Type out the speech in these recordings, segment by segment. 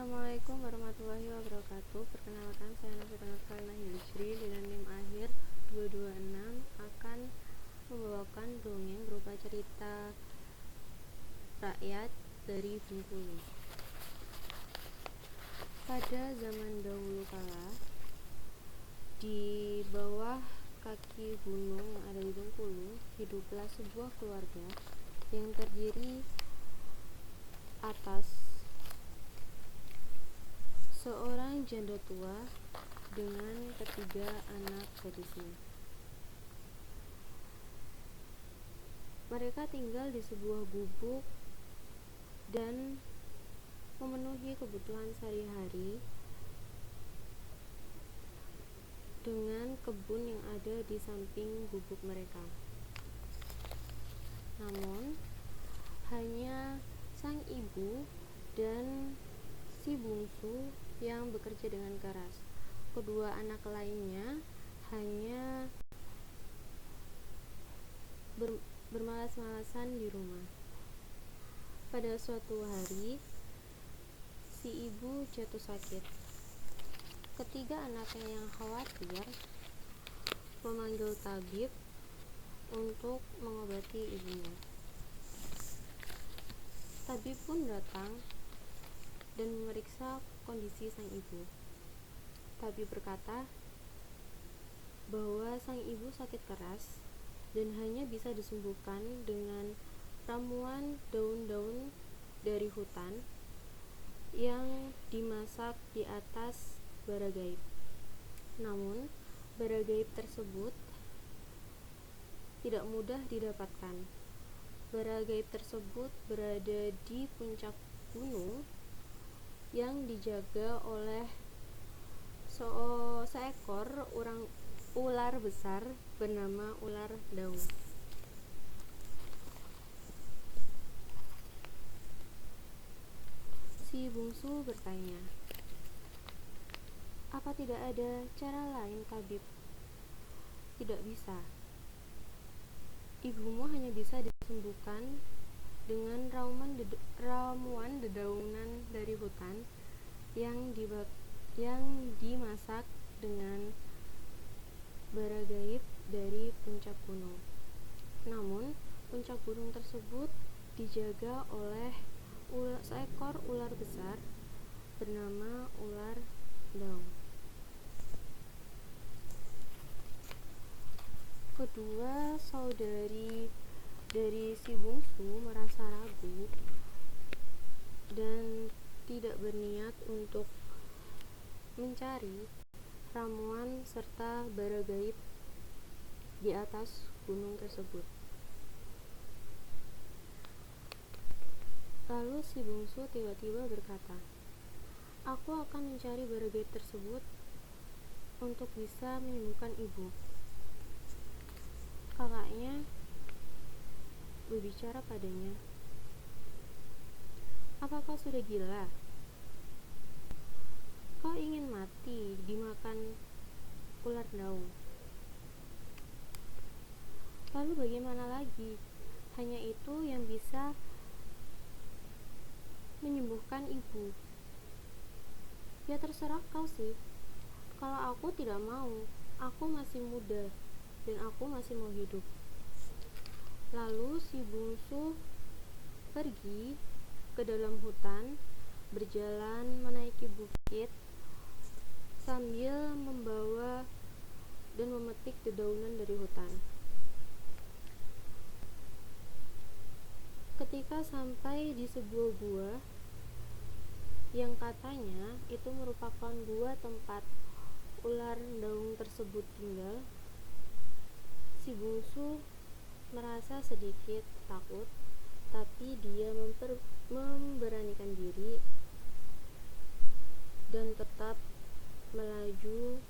Assalamualaikum warahmatullahi wabarakatuh. Perkenalkan, saya Novita Karina Yusri dengan NIM akhir 226 akan membawakan dongeng berupa cerita rakyat dari Bengkulu. Pada zaman dahulu kala, di bawah kaki gunung yang ada di Bengkulu, hiduplah sebuah keluarga yang terdiri atas seorang janda tua dengan ketiga anak gadisnya. Mereka tinggal di sebuah gubuk dan memenuhi kebutuhan sehari-hari dengan kebun yang ada di samping gubuk mereka. Namun, hanya sang ibu dan si bungsu yang bekerja dengan keras. Kedua anak lainnya hanya bermalas-malasan di rumah. Pada suatu hari, si ibu jatuh sakit. Ketiga anaknya yang khawatir memanggil tabib untuk mengobati ibunya. Tabib pun datang dan memeriksa kondisi sang ibu. Tabib berkata bahwa sang ibu sakit keras dan hanya bisa disembuhkan dengan ramuan daun-daun dari hutan yang dimasak di atas bara gaib. Namun, bara gaib tersebut tidak mudah didapatkan. Bara gaib tersebut berada di puncak gunung yang dijaga oleh seekor ular besar bernama ular daun. Si bungsu bertanya, "Apa tidak ada cara lain, tabib?" "Tidak bisa. Ibumu hanya bisa disembuhkan dengan ramuan dedaunan dari hutan yang dimasak dengan bara gaib dari puncak gunung. Namun, puncak gunung tersebut dijaga oleh seekor ular besar bernama ular daun." Kedua saudari dari si bungsu merasa ragu dan tidak berniat untuk mencari ramuan serta bara gaib di atas gunung tersebut. Lalu si bungsu tiba-tiba berkata, "Aku akan mencari bara gaib tersebut untuk bisa menyembuhkan ibu." Kakaknya berbicara padanya, "Apa kau sudah gila? Kau ingin mati dimakan ular daun? Lalu bagaimana lagi? Hanya itu yang bisa menyembuhkan ibu." "Ya terserah kau sih. Kalau aku tidak mau, aku masih muda dan aku masih mau hidup." Lalu si bungsu pergi ke dalam hutan, berjalan menaiki bukit sambil membawa dan memetik dedaunan dari hutan. Ketika sampai di sebuah gua yang katanya itu merupakan gua tempat ular daun tersebut tinggal, si bungsu merasa sedikit takut, tapi dia memberanikan diri dan tetap melaju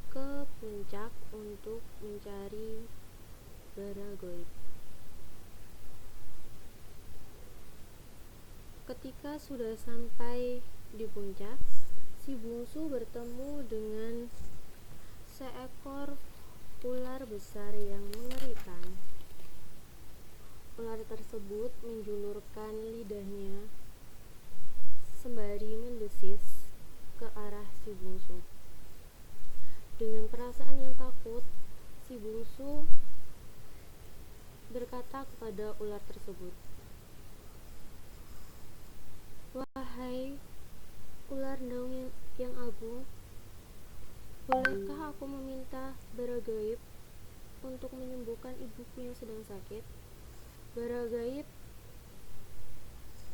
ke puncak untuk mencari bara gaib. Ketika sudah sampai di puncak, si bungsu bertemu dengan seekor ular besar yang mengerikan. Ular tersebut menjulurkan lidahnya sembari mendesis. bungsu. Dengan perasaan yang takut, si bungsu berkata kepada ular tersebut, "Wahai ular daun yang agung, bolehkah aku meminta bara gaib untuk menyembuhkan ibuku yang sedang sakit?" Bara gaib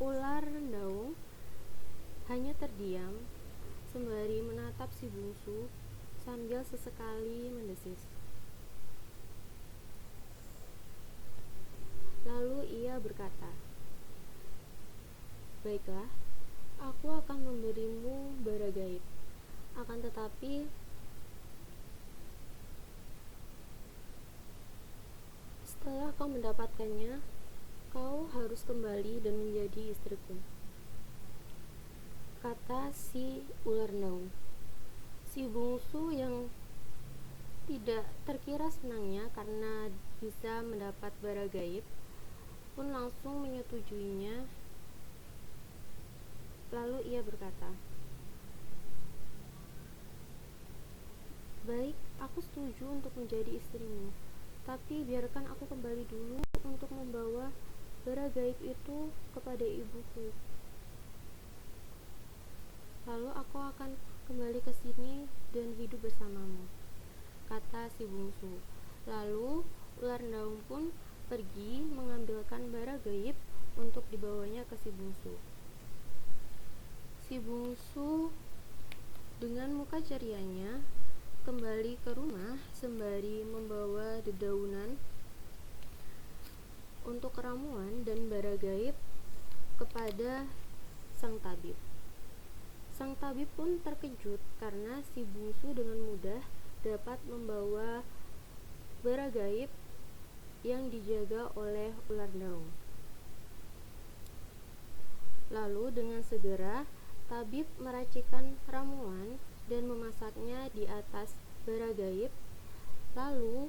ular daun hanya terdiam sembari menatap si bungsu sambil sesekali mendesis. Lalu ia berkata, "Baiklah, aku akan memberimu bara gaib. Akan tetapi, setelah kau mendapatkannya, kau harus kembali dan menjadi istriku," kata si ular daun. Si bungsu yang tidak terkira senangnya karena bisa mendapat bara gaib pun langsung menyetujuinya. Lalu ia berkata, "Baik, aku setuju untuk menjadi istrimu, tapi biarkan aku kembali dulu untuk membawa bara gaib itu kepada ibuku. Lalu aku akan kembali ke sini dan hidup bersamamu," kata si bungsu. Lalu ular daun pun pergi mengambilkan bara gaib untuk dibawanya ke si bungsu. Si bungsu dengan muka cerianya kembali ke rumah sembari membawa dedaunan untuk ramuan dan bara gaib kepada sang tabib. Sang tabib pun terkejut karena si bungsu dengan mudah dapat membawa bara gaib yang dijaga oleh ular daun. Lalu dengan segera tabib meracikan ramuan dan memasaknya di atas bara gaib, lalu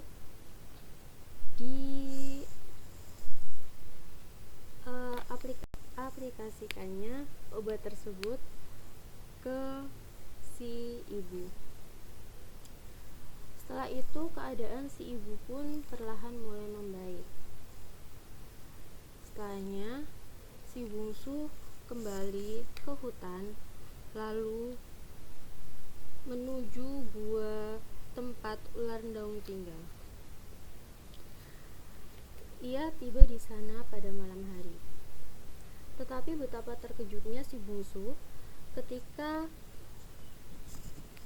aplikasikannya obat tersebut ke si ibu. Setelah itu keadaan si ibu pun perlahan mulai membaik. Setelahnya si bungsu kembali ke hutan lalu menuju gua tempat ular daun tinggal. Ia tiba di sana pada malam hari. Tetapi betapa terkejutnya si bungsu ketika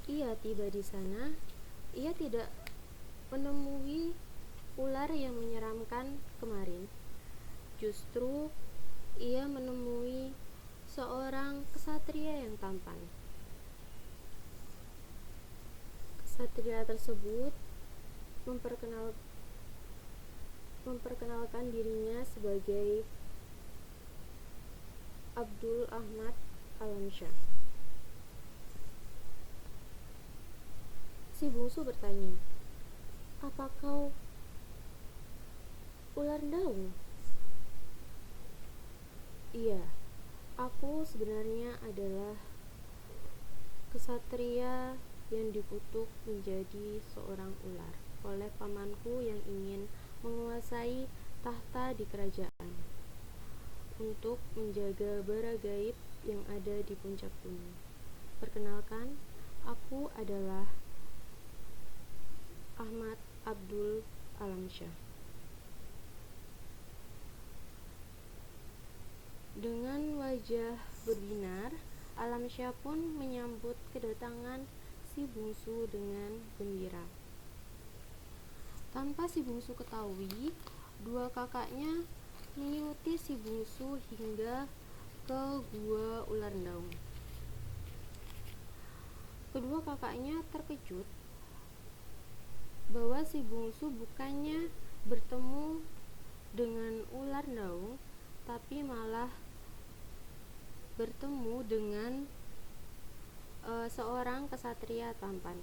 ia tiba di sana, ia tidak menemui ular yang menyeramkan kemarin. Justru ia menemui seorang kesatria yang tampan. Kesatria tersebut memperkenalkan dirinya sebagai Abdul Ahmad Alamsyah. Si bungsu bertanya, "Apa kau ular daun?" "Iya, aku sebenarnya adalah kesatria yang dikutuk menjadi seorang ular oleh pamanku yang ingin menguasai tahta di kerajaan untuk menjaga bara gaib yang ada di puncak gunung. Perkenalkan, aku adalah Ahmad Abdul Alamsyah." Dengan wajah berbinar, Alamsyah pun menyambut kedatangan si bungsu dengan gembira. Tanpa si bungsu ketahui, dua kakaknya mengikuti si bungsu hingga ke gua ular daun. Kedua kakaknya terkejut bahwa si bungsu bukannya bertemu dengan ular daun, tapi malah bertemu dengan seorang kesatria tampan.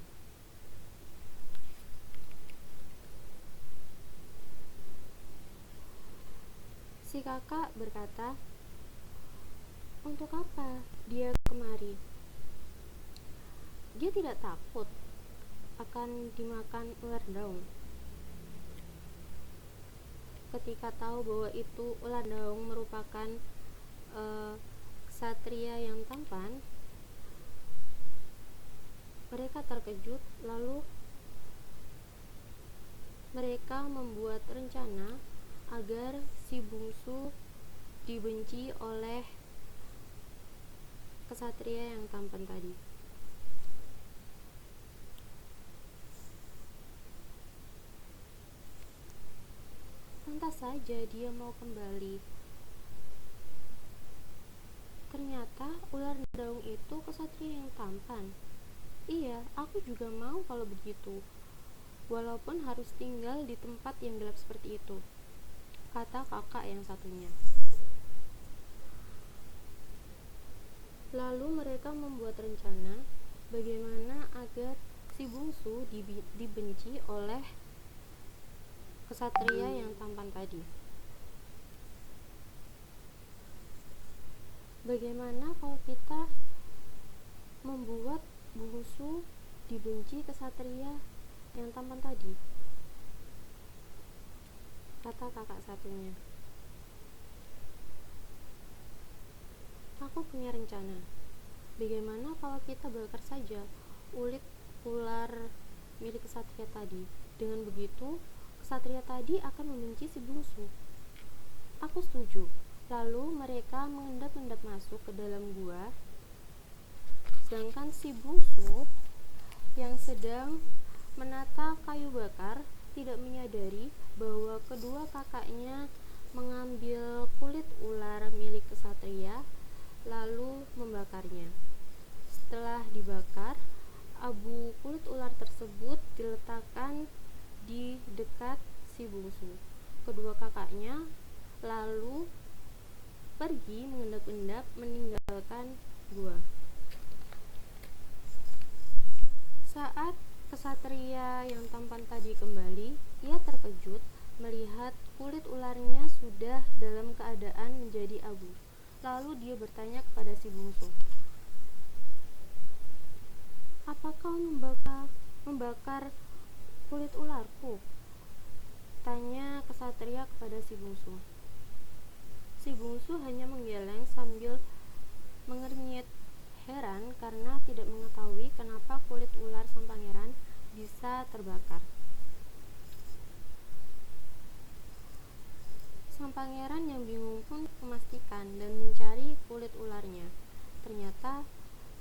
Si kakak berkata, "Untuk apa dia kemari?" Dia tidak takut akan dimakan ular daung. Ketika tahu bahwa itu ular daung merupakan ksatria yang tampan, mereka terkejut. Lalu mereka membuat rencana agar si bungsu dibenci oleh ksatria yang tampan tadi. Lantas saja dia mau kembali. Ternyata ular daung itu ksatria yang tampan. Iya, aku juga mau kalau begitu, walaupun harus tinggal di tempat yang gelap seperti itu, kata kakak yang satunya. Lalu mereka membuat rencana bagaimana agar si bungsu dibenci oleh ksatria yang tampan tadi. Bagaimana kalau kita membuat bungsu dibenci ksatria yang tampan tadi, kata kakak satunya. Aku punya rencana. Bagaimana kalau kita bakar saja kulit ular milik ksatria tadi? Dengan begitu, ksatria tadi akan membenci si bungsu. Aku setuju. Lalu mereka mengendap-endap masuk ke dalam gua, sedangkan si bungsu yang sedang menata kayu bakar tidak menyadari bahwa kedua kakaknya mengambil kulit ular milik ksatria lalu membakarnya. Setelah dibakar, abu kulit ular tersebut diletakkan di dekat si bungsu. Kedua kakaknya lalu pergi mengendap-endap meninggalkan gua. Saat ksatria yang tampan tadi kembali, ia terkejut melihat kulit ularnya sudah dalam keadaan menjadi abu. Lalu dia bertanya kepada si bungsu, "Apa kau membakar kulit ularku?" tanya ksatria kepada si bungsu. Si bungsu hanya menggeleng sambil mengernyit, heran karena tidak mengetahui kenapa kulit ular sang pangeran bisa terbakar. Sang pangeran yang bingung pun memastikan dan mencari kulit ularnya. Ternyata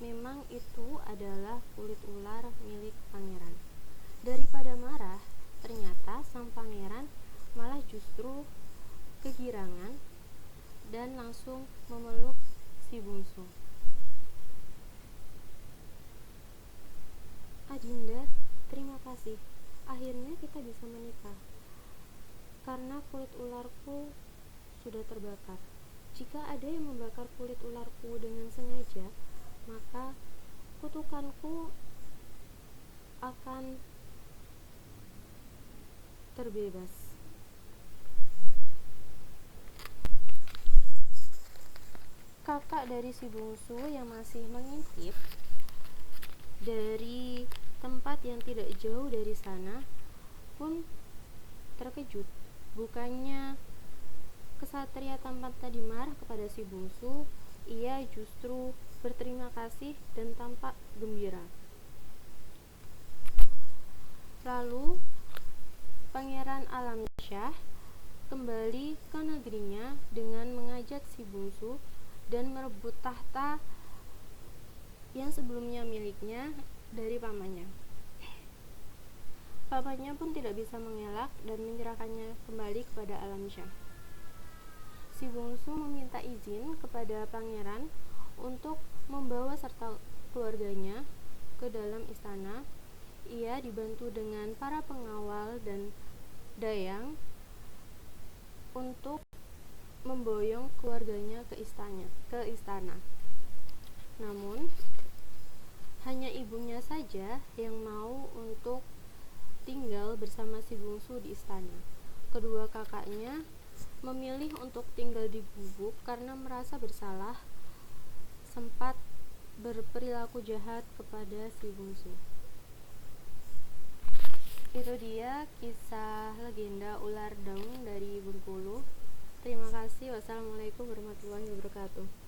memang itu adalah kulit ular milik pangeran. Daripada marah, ternyata sang pangeran malah justru kegirangan dan langsung memeluk si bungsu. "Adinda, terima kasih. Akhirnya kita bisa menikah. Karena kulit ularku sudah terbakar. Jika ada yang membakar kulit ularku dengan sengaja, maka kutukanku akan terbebas." Kakak dari si bungsu yang masih mengintip dari tempat yang tidak jauh dari sana pun terkejut. Bukannya ksatria tampan tadi marah kepada si bungsu, ia justru berterima kasih dan tampak gembira. Lalu Pangeran Alamsyah kembali ke negerinya dengan mengajak si bungsu dan merebut tahta yang sebelumnya miliknya dari pamannya. Pamannya pun tidak bisa mengelak dan menyerahkannya kembali kepada Alamsyah. Si bungsu meminta izin kepada pangeran untuk membawa serta keluarganya ke dalam istana. Ia dibantu dengan para pengawal dan dayang untuk memboyong keluarganya ke istana. Namun, hanya ibunya saja yang mau untuk tinggal bersama si bungsu di istana. Kedua kakaknya memilih untuk tinggal di gubuk karena merasa bersalah sempat berperilaku jahat kepada si bungsu. Itu dia kisah legenda ular daun dari Bengkulu. Terima kasih. Wassalamualaikum warahmatullahi wabarakatuh.